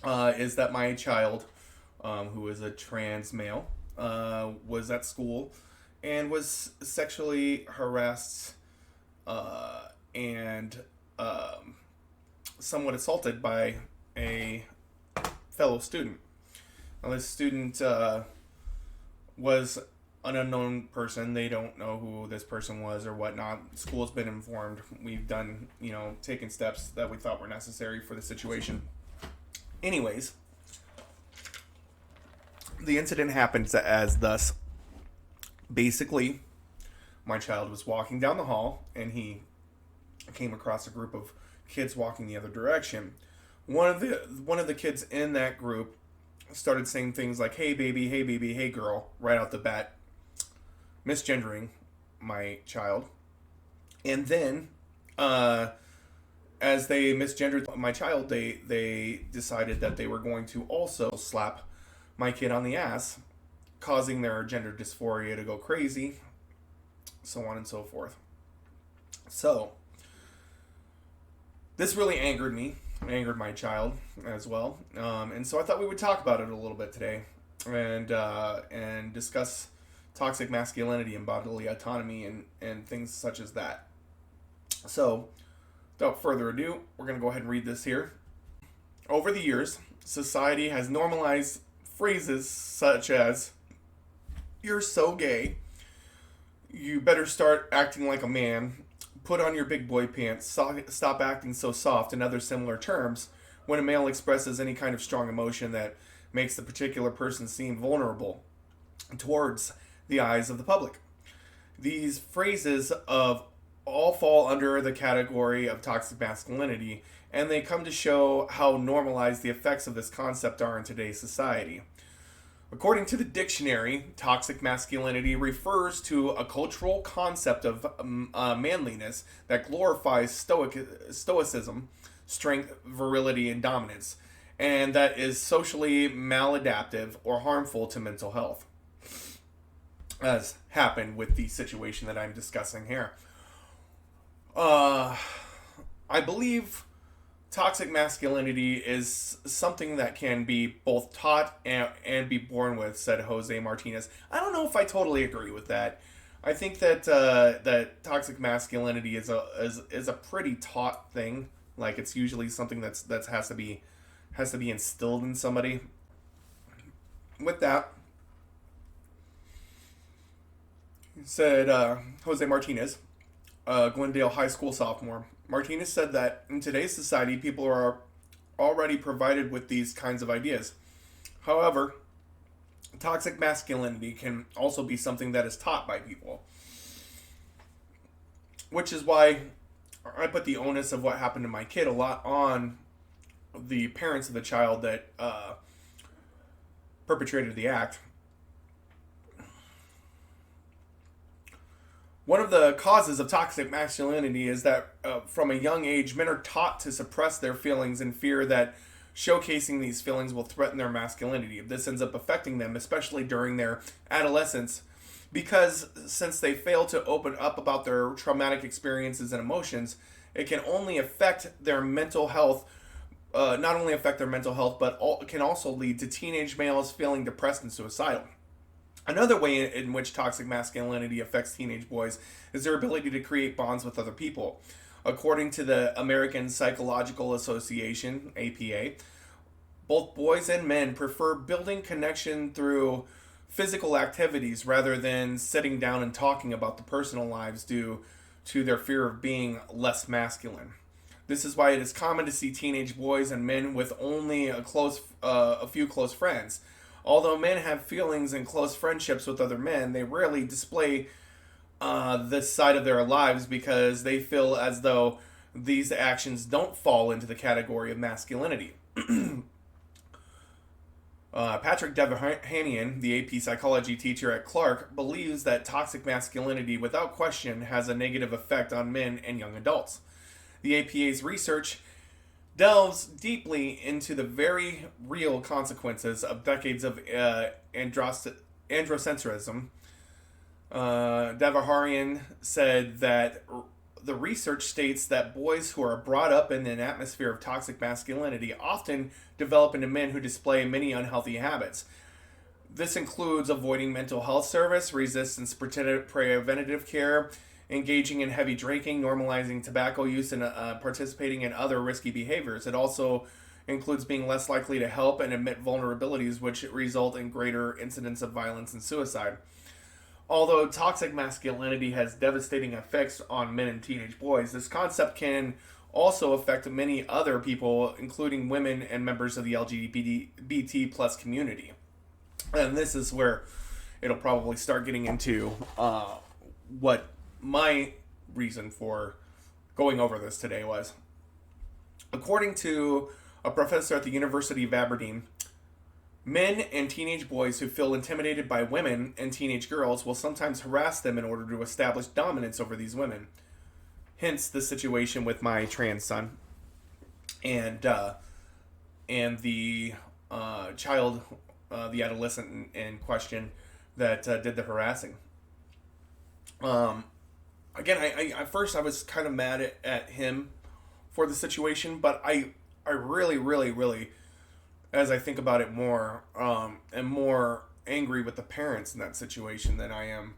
is that my child, who is a trans male, was at school and was sexually harassed and somewhat assaulted by a fellow student. Now, this student was an unknown person. They don't know who this person was or whatnot. School's been informed. We've done, taken steps that we thought were necessary for the situation. Anyways, the incident happened as thus. Basically, my child was walking down the hall and he came across a group of kids walking the other direction. One of the kids in that group started saying things like "Hey baby, hey baby, hey girl" right out the bat, misgendering my child. And then, as they misgendered my child, they decided that they were going to also slap my kid on the ass, causing their gender dysphoria to go crazy, so on and so forth. So, this really angered me, angered my child as well, and so I thought we would talk about it a little bit today, and discuss toxic masculinity and bodily autonomy and things such as that. So, without further ado, we're going to go ahead and read this here. Over the years, society has normalized phrases such as "you're so gay," "you better start acting like a man," "put on your big boy pants," "stop acting so soft," and other similar terms when a male expresses any kind of strong emotion that makes the particular person seem vulnerable towards the eyes of the public. These phrases of all fall under the category of toxic masculinity, and they come to show how normalized the effects of this concept are in today's society. According to the dictionary, toxic masculinity refers to a cultural concept of manliness that glorifies stoicism, strength, virility, and dominance, and that is socially maladaptive or harmful to mental health, as happened with the situation that I'm discussing here. I believe toxic masculinity is something that can be both taught and be born with, said Jose Martinez. I don't know if I totally agree with that. I think that that toxic masculinity is a pretty taught thing. Like, it's usually something that has to be instilled in somebody. With that, said Jose Martinez, Glendale High School sophomore. Martinez said that in today's society, people are already provided with these kinds of ideas. However, toxic masculinity can also be something that is taught by people, which is why I put the onus of what happened to my kid a lot on the parents of the child that perpetrated the act. One of the causes of toxic masculinity is that from a young age, men are taught to suppress their feelings in fear that showcasing these feelings will threaten their masculinity. This ends up affecting them, especially during their adolescence, because since they fail to open up about their traumatic experiences and emotions, it can only affect their mental health. Not only affect their mental health, but can also lead to teenage males feeling depressed and suicidal. Another way in which toxic masculinity affects teenage boys is their ability to create bonds with other people. According to the American Psychological Association, APA, both boys and men prefer building connection through physical activities rather than sitting down and talking about the personal lives due to their fear of being less masculine. This is why it is common to see teenage boys and men with only a few close friends. Although men have feelings and close friendships with other men, they rarely display this side of their lives because they feel as though these actions don't fall into the category of masculinity. Patrick Devahanian, the AP psychology teacher at Clark, believes that toxic masculinity, without question, has a negative effect on men and young adults. The APA's research delves deeply into the very real consequences of decades of androcentrism. Devaharian said that the research states that boys who are brought up in an atmosphere of toxic masculinity often develop into men who display many unhealthy habits. This includes avoiding mental health service, resistance preventative care, engaging in heavy drinking, normalizing tobacco use, and participating in other risky behaviors. It also includes being less likely to help and admit vulnerabilities, which result in greater incidents of violence and suicide. Although toxic masculinity has devastating effects on men and teenage boys, this concept can also affect many other people, including women and members of the LGBT plus community. And this is where it'll probably start getting into what my reason for going over this today was. According to a professor at the University of Aberdeen, men and teenage boys who feel intimidated by women and teenage girls will sometimes harass them in order to establish dominance over these women. Hence the situation with my trans son and the child, the adolescent in question that did the harassing. Again, I at first I was kind of mad at him for the situation, but I really, as I think about it more, am more angry with the parents in that situation than I am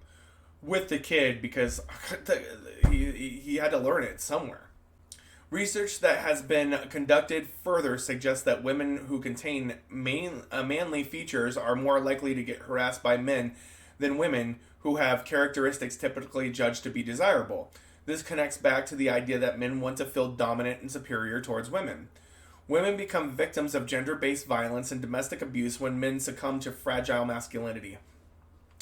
with the kid, because he had to learn it somewhere. Research that has been conducted further suggests that women who contain manly features are more likely to get harassed by men than women who have characteristics typically judged to be desirable. This connects back to the idea that men want to feel dominant and superior towards women. Women become victims of gender-based violence and domestic abuse when men succumb to fragile masculinity,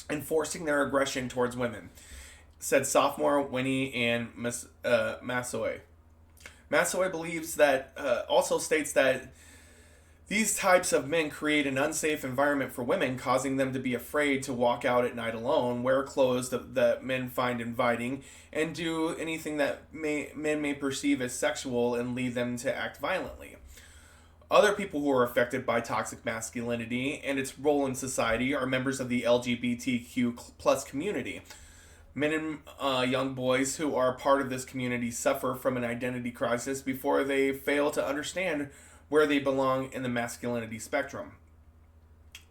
enforcing their aggression towards women, said sophomore Winnie Ann Massoy. Massoy believes that, also states that these types of men create an unsafe environment for women, causing them to be afraid to walk out at night alone, wear clothes that men find inviting, and do anything that men may perceive as sexual and lead them to act violently. Other people who are affected by toxic masculinity and its role in society are members of the LGBTQ plus community. Men and young boys who are part of this community suffer from an identity crisis before they fail to understand where they belong in the masculinity spectrum,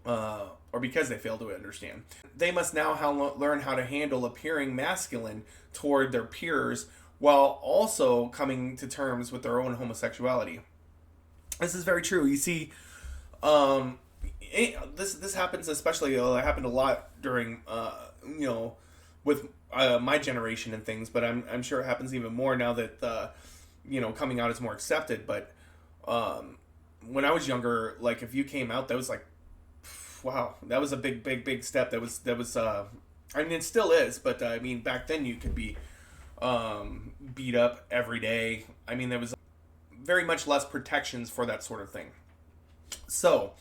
or because they fail to understand. They must now learn how to handle appearing masculine toward their peers while also coming to terms with their own homosexuality. This is very true. You see, this happens especially. It happened a lot during, with my generation and things. But I'm sure it happens even more now that coming out is more accepted. But when I was younger, like if you came out, that was like, wow, that was a big step. That was. I mean, it still is, but I mean, back then you could be beat up every day. I mean, there was very much less protections for that sort of thing. So,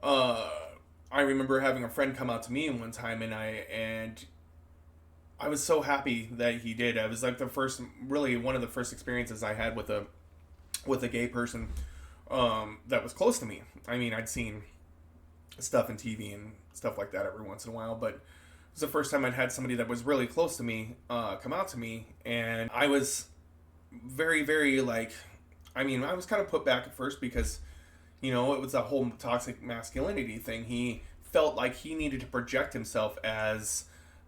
I remember having a friend come out to me one time, and I was so happy that he did. It was like one of the first experiences I had with a gay person that was close to me. I mean, I'd seen stuff in TV and stuff like that every once in a while, but it was the first time I'd had somebody that was really close to me come out to me, and I was very, very I was kind of put back at first because, it was a whole toxic masculinity thing. He felt like he needed to project himself as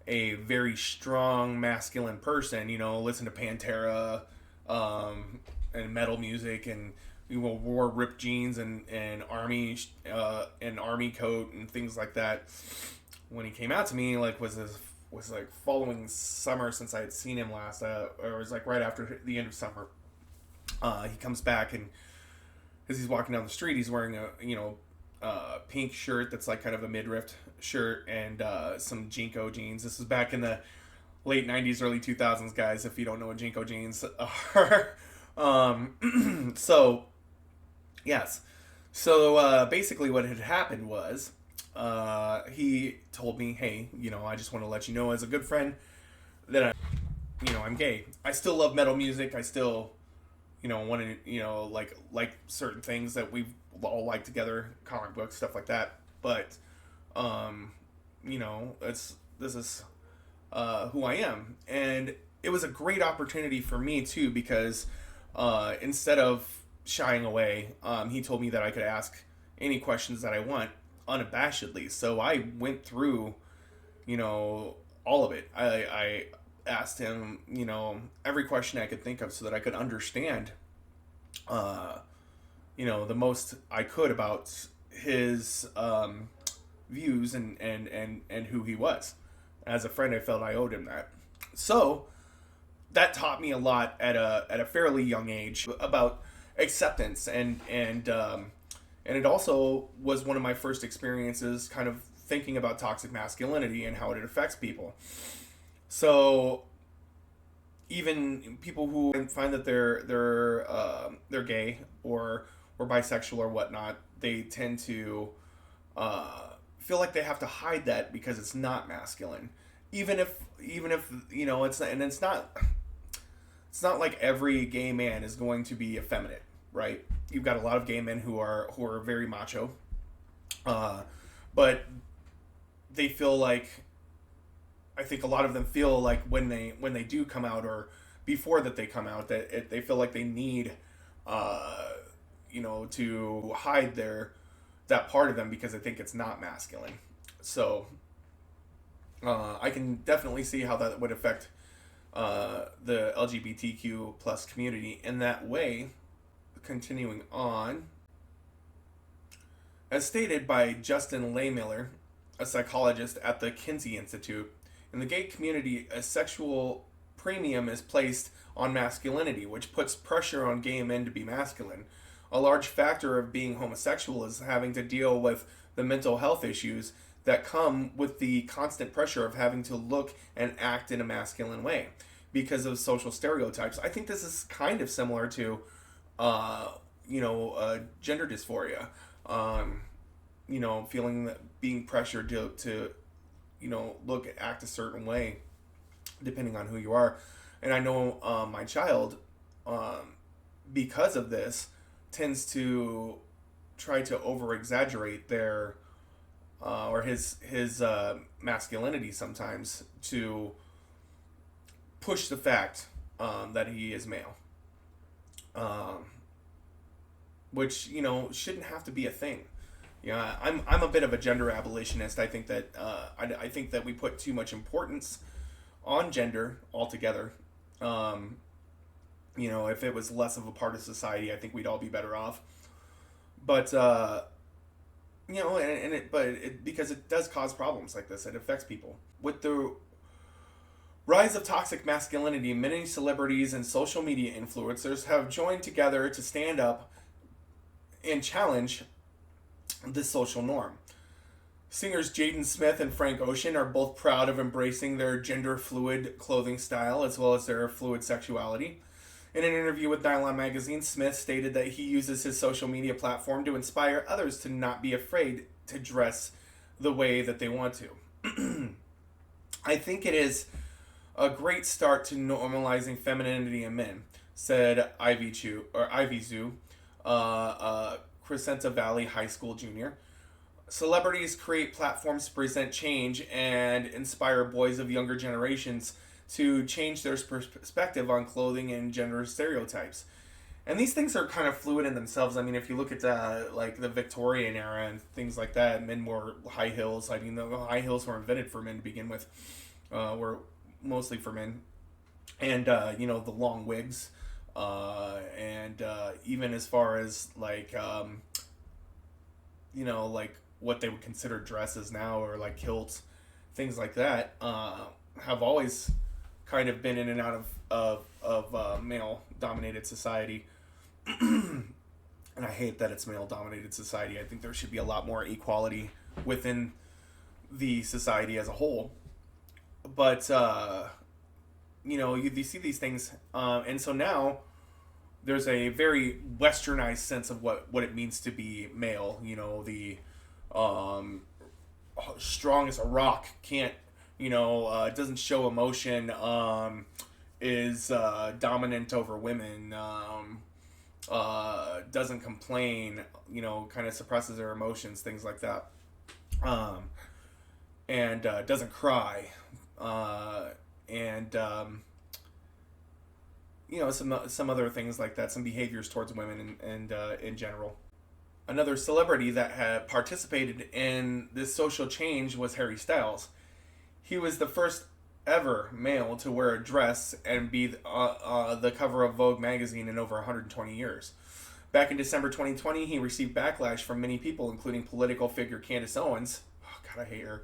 a very strong masculine person, listen to Pantera, and metal music, and wore ripped jeans and army coat and things like that. When he came out to me, was following summer since I had seen him last, or it was right after the end of summer. He comes back, and as he's walking down the street, he's wearing a pink shirt that's kind of a midriff shirt and some Jinko jeans. This is back in the late 90s, early 2000s, guys, if you don't know what Jinko jeans are. So, yes. So, basically what had happened was, he told me, hey, I just want to let you know as a good friend that I'm gay. I still love metal music. I still, want to, like certain things that we've all liked together, comic books, stuff like that. But, this is who I am. And it was a great opportunity for me too, because instead of shying away, he told me that I could ask any questions that I want unabashedly. So I went through, all of it. I asked him, every question I could think of so that I could understand, the most I could about his views and who he was. As a friend, I felt I owed him that. So that taught me a lot at a fairly young age about acceptance, and it also was one of my first experiences kind of thinking about toxic masculinity and how it affects people. So even people who find that they're gay or bisexual or whatnot, they tend to feel like they have to hide that because it's not masculine. Even if it's not like every gay man is going to be effeminate, right? You've got a lot of gay men who are very macho, but they feel like, I think a lot of them feel like when they do come out, or before that they come out, that they feel like they need to hide that part of them because they think it's not masculine. So I can definitely see how that would affect the LGBTQ plus community in that way. Continuing on, as stated by Justin Laymiller, a psychologist at the Kinsey Institute, in the gay community, a sexual premium is placed on masculinity, which puts pressure on gay men to be masculine. A large factor of being homosexual is having to deal with the mental health issues that come with the constant pressure of having to look and act in a masculine way because of social stereotypes. I think this is kind of similar to, gender dysphoria. Feeling that being pressured to look and act a certain way depending on who you are. And I know my child, because of this, tends to try to over exaggerate their or his masculinity sometimes to push the fact that he is male, which shouldn't have to be a thing. Yeah, I'm a bit of a gender abolitionist. I think that I think that we put too much importance on gender altogether. If it was less of a part of society, I think we'd all be better off. But because it does cause problems like this, it affects people. With the rise of toxic masculinity, many celebrities and social media influencers have joined together to stand up and challenge this social norm. Singers Jayden Smith and Frank Ocean are both proud of embracing their gender fluid clothing style as well as their fluid sexuality. In an interview with Nylon Magazine, Smith stated that he uses his social media platform to inspire others to not be afraid to dress the way that they want to. I think it is a great start to normalizing femininity in men, said Ivy Zhu, Crescenta Valley High School junior. Celebrities create platforms to present change and inspire boys of younger generations to change their perspective on clothing and gender stereotypes. And these things are kind of fluid in themselves. I mean, if you look at like the Victorian era and things like that, men wore high heels. I mean, the high heels were invented for men to begin with, were mostly for men. And, the long wigs. And even as far as like what they would consider dresses now, or like kilts, things like that, have always kind of been in and out of male dominated society. And I hate that it's male dominated society. I think there should be a lot more equality within the society as a whole. But you see these things, and so now there's a very westernized sense of what it means to be male. The strong as a rock, can't, doesn't show emotion, is dominant over women, doesn't complain, kind of suppresses their emotions, things like that, and doesn't cry, and some other things like that, some behaviors towards women and in general. Another celebrity that had participated in this social change was Harry Styles. He was the first ever male to wear a dress and be the cover of Vogue magazine in over 120 years. Back in December 2020, he received backlash from many people, including political figure Candace Owens. Oh, God, I hate her.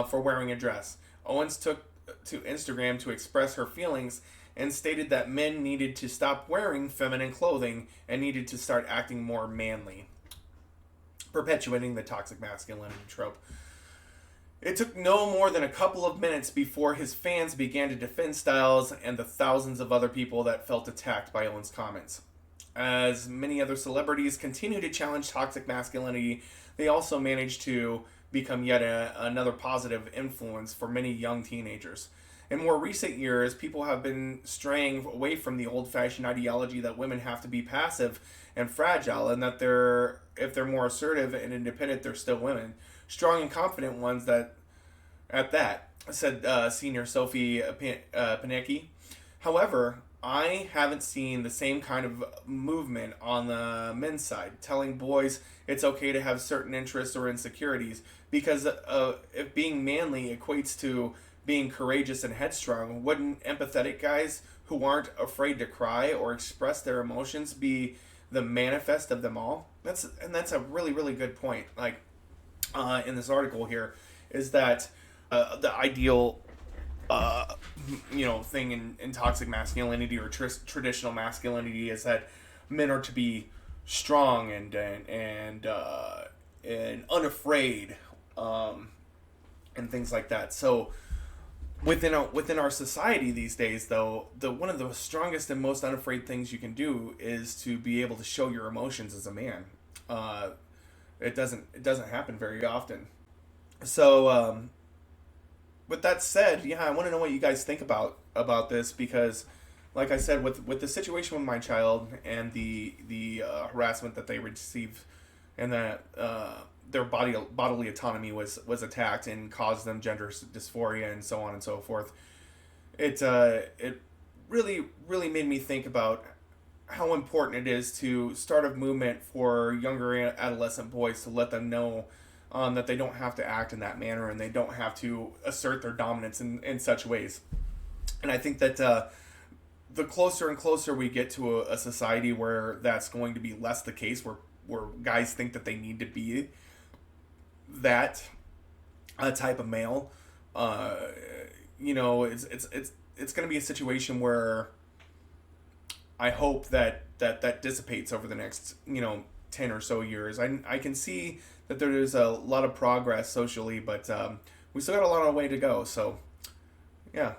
For wearing a dress. Owens took to Instagram to express her feelings and stated that men needed to stop wearing feminine clothing and needed to start acting more manly, perpetuating the toxic masculinity trope. It took no more than a couple of minutes before his fans began to defend Styles and the thousands of other people that felt attacked by Owens' comments. As many other celebrities continue to challenge toxic masculinity, they also managed to become yet another positive influence for many young teenagers. In more recent years, people have been straying away from the old-fashioned ideology that women have to be passive and fragile, and that if they're more assertive and independent, they're still women. Strong and confident ones at that, said senior Sophie Panicki. However, I haven't seen the same kind of movement on the men's side, telling boys it's okay to have certain interests or insecurities, because if being manly equates to being courageous and headstrong, wouldn't empathetic guys who aren't afraid to cry or express their emotions be the manifest of them all? That's a really, really good point. Like, in this article here, is that the ideal thing in toxic masculinity or traditional masculinity is that men are to be strong and unafraid, and things like that. So within our society these days, though, one of the strongest and most unafraid things you can do is to be able to show your emotions as a man. It doesn't happen very often. So with that said, yeah, I want to know what you guys think about this, because, like I said, with the situation with my child and the harassment that they received, and that their bodily autonomy was attacked and caused them gender dysphoria and so on and so forth, it really made me think about how important it is to start a movement for younger adolescent boys, to let them know that they don't have to act in that manner and they don't have to assert their dominance in such ways. And I think that the closer and closer we get to a society where that's going to be less the case, where guys think that they need to be that type of male, it's going to be a situation where I hope that dissipates over the next 10 or so years. I can see that there is a lot of progress socially, but we still got a lot of way to go. So, yeah.